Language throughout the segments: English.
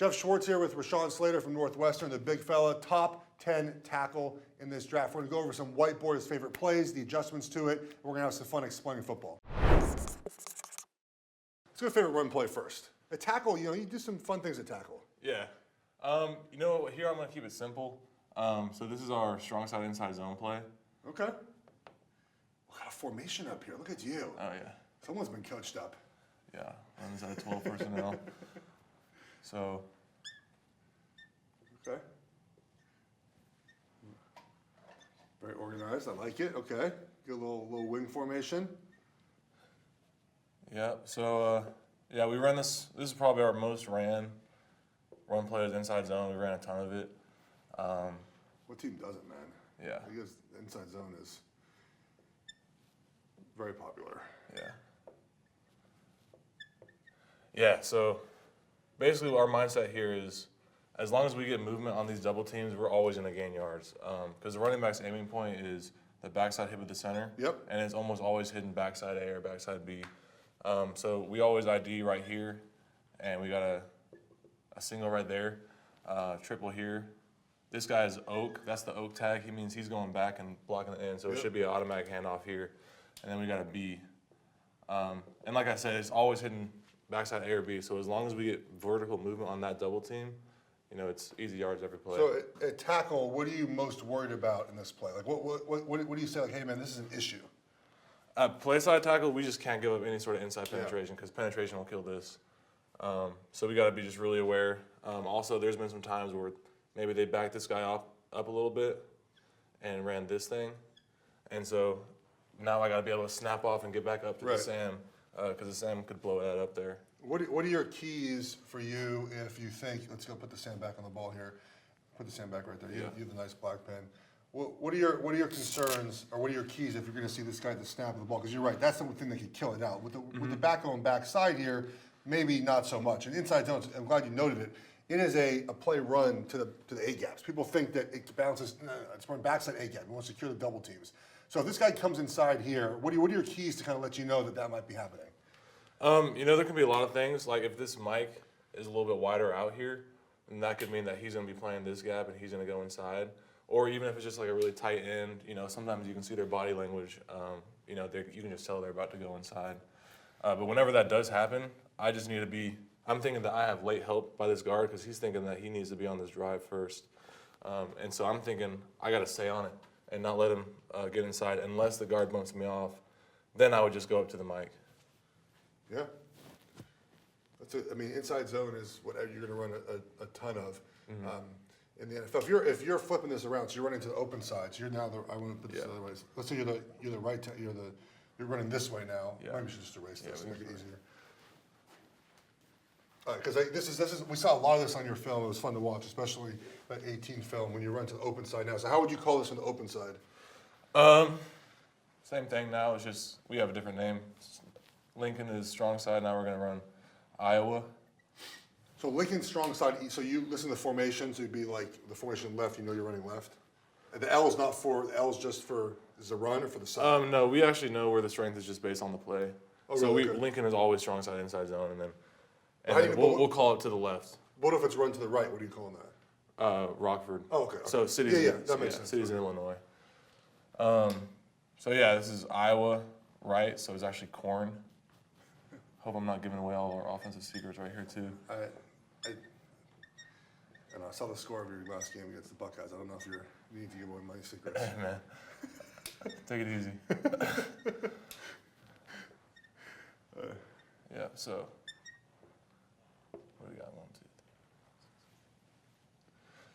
Geoff Schwartz here with Rashawn Slater from Northwestern, the big fella, top 10 tackle in this draft. We're going to go over some whiteboard, his favorite plays, the adjustments to it, and we're going to have some fun explaining football. Let's go to favorite run play first. A tackle, you do some fun things at tackle. Yeah. You know what? Here I'm going to keep it simple. So this is our strong side inside zone play. Okay. What kind of formation up here? Look at you. Oh, yeah. Someone's been coached up. Yeah. Runs out of 12 personnel. So. Okay. Very organized. I like it. Okay. Get a little wing formation. Yeah. So, yeah, we ran this. This is probably our most run play is inside zone. We ran a ton of it. What team doesn't, man? Yeah. Because the inside zone is very popular. Yeah. Yeah, so basically our mindset here is as long as we get movement on these double teams, we're always going to gain yards. Because the running back's aiming point is the backside hit with the center. Yep. And it's almost always hidden backside A or backside B. So we always ID right here, and we got a single right there, triple here. This guy is oak. That's the oak tag. He means he's going back and blocking the end, so it should be an automatic handoff here. And then we got a B. And like I said, it's always hidden backside A or B. So as long as we get vertical movement on that double team, it's easy yards every play. So at tackle, what are you most worried about in this play? Like, what do you say? Like, hey man, this is an issue. Play side tackle, we just can't give up any sort of inside penetration because penetration will kill this. So we got to be just really aware. Also, there's been some times where maybe they backed this guy up a little bit and ran this thing. And so now I got to be able to snap off and get back up to the Sam because the Sam could blow that up there. What are your keys for you if you think, let's go put the Sam back on the ball here. Put the Sam back right there. You have the nice black pen. What are your concerns or what are your keys if you're going to see this guy at the snap of the ball? Because you're right, that's the thing that could kill it out. With the back on backside here, maybe not so much. And inside zones, I'm glad you noted it. It is a play run to the A gaps. People think that it bounces. No, it's run backside A gap. We want to secure the double teams. So if this guy comes inside here, what are your keys to kind of let you know that might be happening? There can be a lot of things. Like if this mic is a little bit wider out here, then that could mean that he's going to be playing this gap and he's going to go inside. Or even if it's just like a really tight end, sometimes you can see their body language. You can just tell they're about to go inside. But whenever that does happen, I just need to be. I'm thinking that I have late help by this guard because he's thinking that he needs to be on this drive first. And so I'm thinking I got to stay on it and not let him get inside unless the guard bumps me off. Then I would just go up to the mic. Yeah. That's it. I mean, inside zone is what you're going to run a ton of. In the NFL, if you're flipping this around, so you're running to the open side. So you're now I want to put this other way. Let's say you're the right. You're running this way now. Yeah. Maybe we should just erase this to make it easier. Because this is we saw a lot of this on your film. It was fun to watch, especially that 18 film when you run to the open side now. So how would you call this on the open side? Same thing now. It's just we have a different name. Lincoln is strong side. Now we're going to run Iowa. So Lincoln strong side. So you listen to the formation. So you'd be like the formation left. You're running left. The L is not for the L is just for is the run or for the side. No, we actually know where the strength is just based on the play. Oh, so really? Okay. Lincoln is always strong side inside zone, and then we'll call it to the left. What if it's run to the right? What are you calling that? Rockford. Oh, okay. So cities. That makes sense. Cities in Illinois. So yeah, this is Iowa, right? So it's actually corn. Hope I'm not giving away all our offensive secrets right here too. I saw the score of your last game against the Buckeyes. I don't know if you need to give away my secrets. Man, take it easy. Yeah. So what do we got? 1, 2,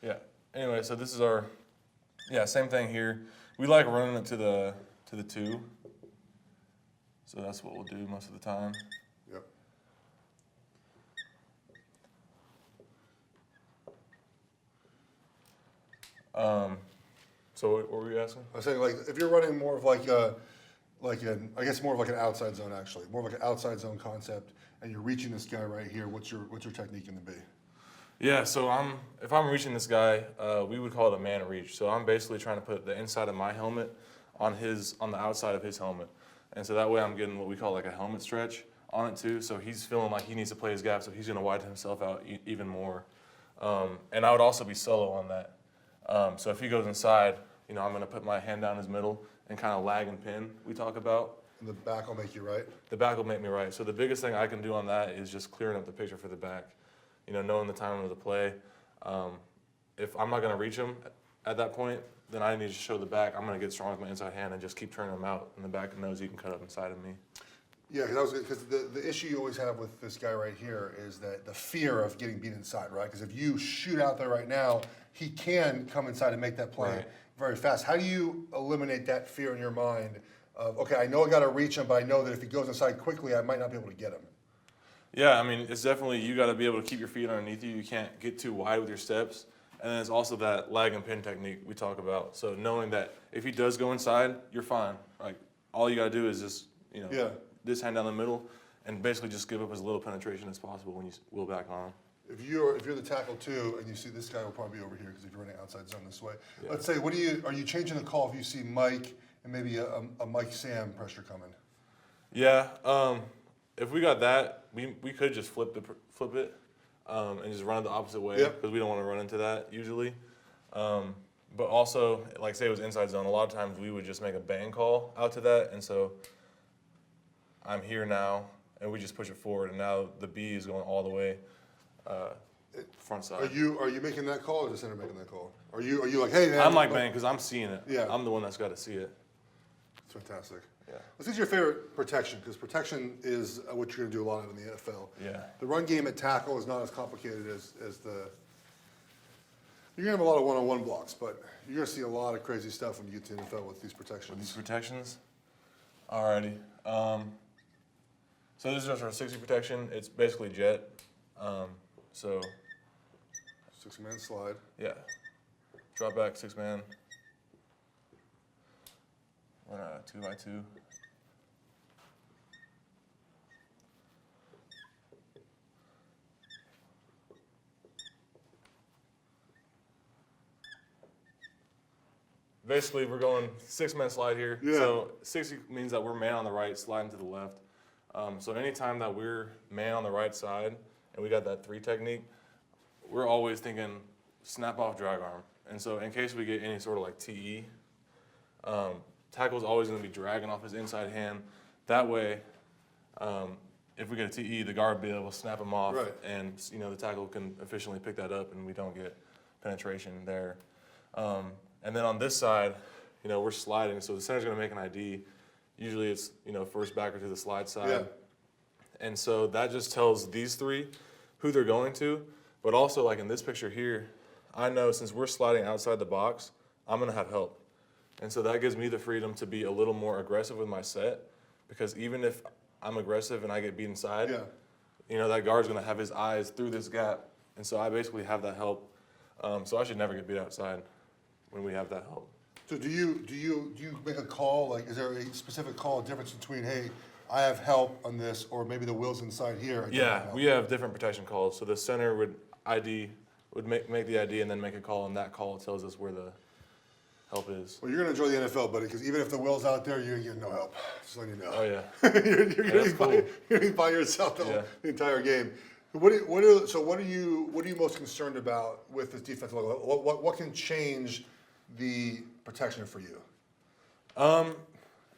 3. Yeah. Anyway, so this is our same thing here. We like running it to the 2. So that's what we'll do most of the time. Yep. So what were you asking? I was saying, like, if you're running more of I guess more of like an outside zone actually, more of like an outside zone concept, and you're reaching this guy right here. What's your technique going to be? Yeah, so if I'm reaching this guy, we would call it a man reach. So I'm basically trying to put the inside of my helmet on the outside of his helmet, and so that way I'm getting what we call like a helmet stretch on it too. So he's feeling like he needs to play his gap, so he's going to widen himself out even more. And I would also be solo on that. So if he goes inside, I'm going to put my hand down his middle and kind of lag and pin we talk about. And the back will make you right? The back will make me right. So the biggest thing I can do on that is just clearing up the picture for the back. Knowing the timing of the play. If I'm not going to reach him at that point, then I need to show the back. I'm going to get strong with my inside hand and just keep turning him out, and the back knows he can cut up inside of me. Yeah, because the issue you always have with this guy right here is that the fear of getting beat inside, right? Because if you shoot out there right now, he can come inside and make that play very fast. How do you eliminate that fear in your mind of, okay, I know I got to reach him, but I know that if he goes inside quickly, I might not be able to get him? Yeah, I mean, it's definitely, you got to be able to keep your feet underneath you. You can't get too wide with your steps. And then it's also that lag and pin technique we talk about. So knowing that if he does go inside, you're fine. Like, all you got to do is just, this hand down the middle and basically just give up as little penetration as possible when you wheel back on him. If you're the tackle too, and you see this guy will probably be over here because if you're running outside zone this way. Yeah. Let's say, are you changing the call if you see Mike and maybe a Mike Sam pressure coming? Yeah, if we got that, we could just flip it and just run it the opposite way because we don't want to run into that usually. But also, like say it was inside zone, a lot of times we would just make a bang call out to that, and so I'm here now, and we just push it forward, and now the B is going all the way front side. Are you making that call, or is the center making that call? Are you like, hey man? I'm like bang because I'm seeing it. Yeah. I'm the one that's got to see it. It's fantastic. Yeah. Let's get your favorite protection, because protection is what you're going to do a lot of in the NFL. Yeah. The run game at tackle is not as complicated as the. You're going to have a lot of one-on-one blocks, but you're going to see a lot of crazy stuff when you get to the NFL with these protections. These protections? Alrighty. So this is just our 60 protection. It's basically jet. So 6-man slide. yeah, drop back 6-man. Run a 2x2. Basically, we're going 6-man slide here. Yeah. So 60 means that we're man on the right, sliding to the left. So anytime that we're man on the right side and we got that 3 technique, we're always thinking snap off drag arm. And so in case we get any sort of like TE, tackle's always going to be dragging off his inside hand. That way, if we get a TE, the guard will be able to snap him off, Right. and the tackle can efficiently pick that up, and we don't get penetration there. And then on this side, we're sliding, so the center's going to make an ID. Usually it's first backer to the slide side, Yeah. and so that just tells these 3 who they're going to. But also, like in this picture here, I know since we're sliding outside the box, I'm going to have help. And so that gives me the freedom to be a little more aggressive with my set, because even if I'm aggressive and I get beat inside, that guard's going to have his eyes through this gap. And so I basically have that help. So I should never get beat outside when we have that help. So do you make a call? Like, is there a specific call, a difference between, hey, I have help on this, or maybe the wheel's inside here? I don't Yeah, have help? we have different protection calls. So the center would make the ID and then make a call, and that call tells us where the help is. Well, you're going to enjoy the NFL, buddy, because even if the wheel's out there, you're going to get no help. Just letting you know. Oh yeah. you're going to be by yourself the entire game. What are you most concerned about with this defensive line? What can change the protection for you?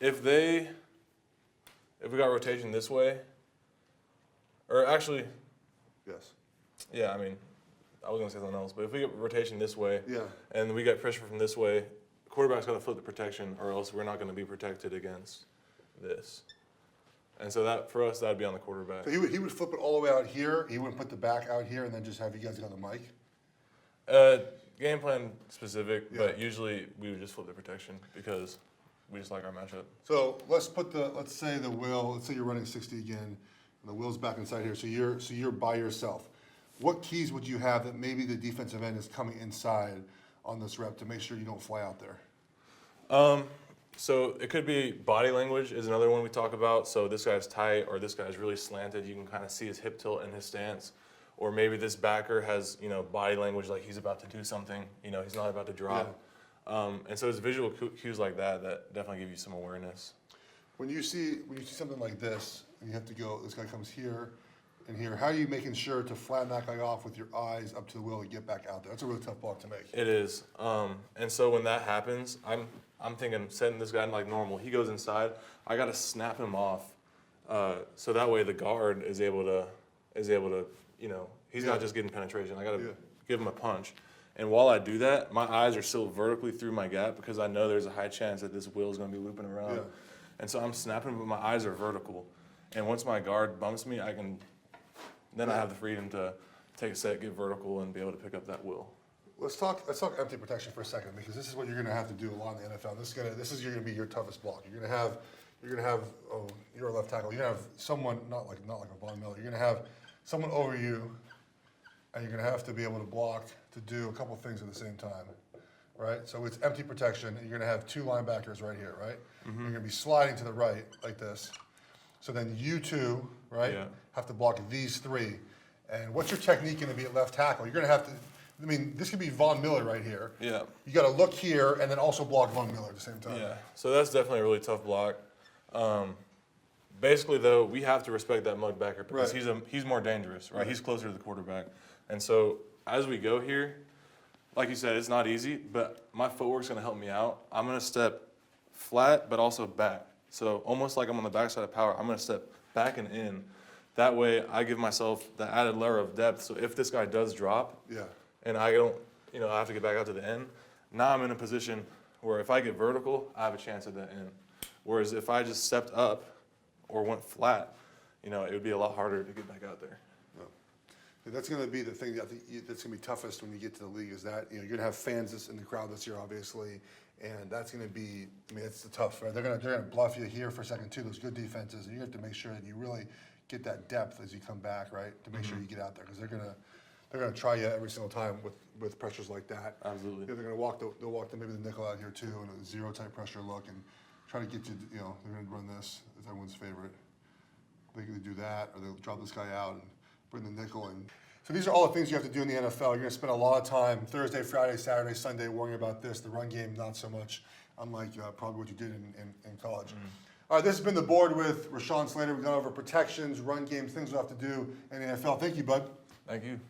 If we got rotation this way, or actually, Yes. yeah, I mean, I was gonna say something else, but if we get rotation this way, Yeah. and we get pressure from this way, the quarterback's got to flip the protection, or else we're not going to be protected against this. And so that for us, that'd be on the quarterback. So he would flip it all the way out here. He wouldn't put the back out here, and then just have you guys get on the mic. Game plan specific, but usually we would just flip the protection because we just like our matchup. So let's say the wheel. Let's say you're running 60 again, and the wheel's back inside here. So you're by yourself. What keys would you have that maybe the defensive end is coming inside on this rep to make sure you don't fly out there? So it could be body language is another one we talk about. So this guy's tight or this guy's really slanted. You can kind of see his hip tilt and his stance. Or maybe this backer has, body language like he's about to do something. He's not about to drop. Yeah. And so it's visual cues like that definitely give you some awareness. When you see something like this, and you have to go, this guy comes here, in here. How are you making sure to flatten that guy off with your eyes up to the wheel to get back out there? That's a really tough block to make. It is. And so when that happens, I'm thinking setting this guy like normal. He goes inside. I got to snap him off, so that way the guard is able to he's not just getting penetration. I got to give him a punch. And while I do that, my eyes are still vertically through my gap because I know there's a high chance that this wheel is going to be looping around. Yeah. And so I'm snapping, but my eyes are vertical. And once my guard bumps me, I have the freedom to take a set, get vertical, and be able to pick up that wheel. Let's talk empty protection for a second, because this is what you're going to have to do a lot in the NFL. This is going to be your toughest block. You're going to have you're a left tackle. You're going to have someone not like a Von Miller. You're going to have someone over you, and you're going to have to be able to block to do a couple things at the same time, right? So it's empty protection, and you're going to have two linebackers right here, right? Mm-hmm. You're going to be sliding to the right like this. So then you two, right, have to block these three. And what's your technique going to be at left tackle? You're going to have to. I mean, this could be Von Miller right here. Yeah. You got to look here and then also block Von Miller at the same time. Yeah. So that's definitely a really tough block. Basically, though, we have to respect that mug backer because he's more dangerous, right? He's closer to the quarterback. And so as we go here, like you said, it's not easy, but my footwork's going to help me out. I'm going to step flat, but also back. So almost like I'm on the backside of power, I'm going to step back and in. That way, I give myself the added layer of depth. So if this guy does drop, and I don't, I have to get back out to the end, now I'm in a position where if I get vertical, I have a chance at that end. Whereas if I just stepped up or went flat, it would be a lot harder to get back out there. That's going to be the thing that's going to be toughest when you get to the league, is that you're going to have fans in the crowd this year, obviously, and that's going to be. I mean, it's the tough. Right? They're going to bluff you here for a second too. Those good defenses, and you have to make sure that you really get that depth as you come back, right? To make sure you get out there, because they're going to try you every single time with pressures like that. Absolutely. They're going to they'll walk maybe the nickel out here too, and a zero type pressure look, and try to get you. They're going to run this. It's everyone's favorite. They can do that, or they'll drop this guy out and bring the nickel in. So these are all the things you have to do in the NFL. You're going to spend a lot of time Thursday, Friday, Saturday, Sunday worrying about this. The run game, not so much, unlike probably what you did in college. All right, this has been The Board with Rashawn Slater. We've gone over protections, run games, things we'll have to do in the NFL. Thank you, bud. Thank you.